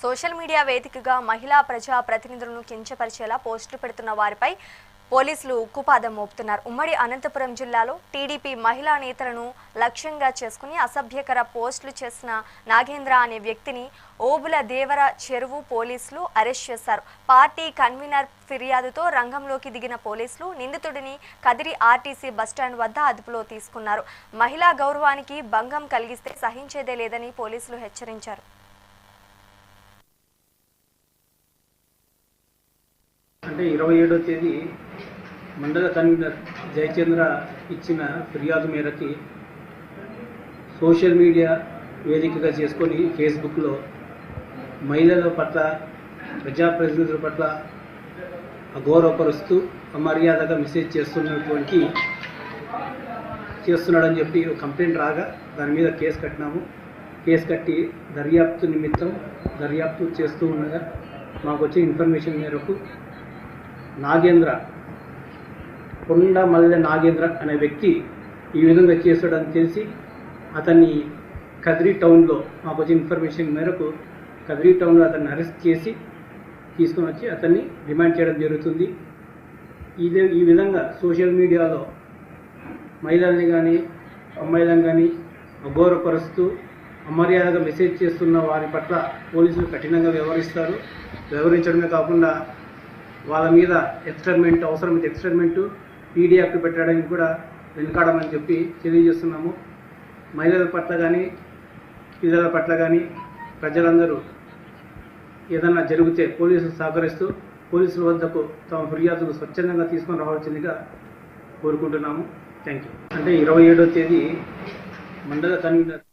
Social media వేదికగా మహిళా ప్రజా ప్రతినిధులను కించపరిచేలా పోస్టులు పెడుతున్న వారిపై పోలీసులు ఉక్కుపాదం మోపుతున్నారు. ఉమ్మడి అనంతపురం జిల్లాలో టీడీపీ మహిళా నేతలను లక్ష్యంగా చేసుకుని అసభ్యకర పోస్టులు చేసిన నాగేంద్ర అనే వ్యక్తిని ఓబుల దేవర చెరువు పోలీసులు అరెస్ట్ చేశారు. పార్టీ కన్వీనర్ ఫిర్యాదుతో రంగంలోకి దిగిన పోలీసులు నిందితుడిని కదిరి ఆర్టీసీ బస్టాండ్ వద్ద అదుపులో తీసుకున్నారు. మహిళా గౌరవానికి భంగం కలిగిస్తే సహించేదే లేదని పోలీసులు హెచ్చరించారు. అంటే 27వ తేదీ మండల కన్వీనర్ జయచంద్ర ఇచ్చిన ఫిర్యాదు మేరకి సోషల్ మీడియా వేదికగా చేసుకొని ఫేస్బుక్లో మహిళల పట్ల ప్రజాప్రతినిధుల పట్ల అగౌరవపరుస్తూ అమర్యాదగా మెసేజ్ చేస్తున్నాడని చెప్పి కంప్లైంట్ రాగా దాని మీద కేసు కట్టినాము. కేసు కట్టి దర్యాప్తు నిమిత్తం దర్యాప్తు చేస్తూ ఉండగా మాకు వచ్చే ఇన్ఫర్మేషన్ మేరకు నాగేంద్ర కొండమల్లె నాగేంద్ర అనే వ్యక్తి ఈ విధంగా చేస్తాడని తెలిసి అతన్ని కదిరి టౌన్లో మాకు వచ్చిన ఇన్ఫర్మేషన్ మేరకు కదిరి టౌన్లో అతన్ని అరెస్ట్ చేసి తీసుకొని వచ్చి అతన్ని రిమాండ్ చేయడం జరుగుతుంది. ఈ విధంగా సోషల్ మీడియాలో మహిళల్ని కానీ అమ్మాయిలను కానీ అగౌరవపరుస్తూ అమర్యాదగా మెసేజ్ చేస్తున్న వారి పట్ల పోలీసులు కఠినంగా వ్యవహరించడమే కాకుండా వాళ్ళ మీద ఎక్స్టర్మెంట్ అవసరమైతే ఎక్స్టర్మెంటు పీడీఎఫ్ పెట్టడానికి కూడా వెనుకాడమని చెప్పి తెలియజేస్తున్నాము. మహిళల పట్ల కానీ పిల్లల పట్ల కానీ ప్రజలందరూ ఏదైనా జరిగితే పోలీసులు సహకరిస్తూ పోలీసుల వద్దకు తమ ఫిర్యాదులు స్వచ్ఛందంగా తీసుకొని రావాల్సిందిగా కోరుకుంటున్నాము. Thank you. అంటే 27వ తేదీ మండల కన్వీనర్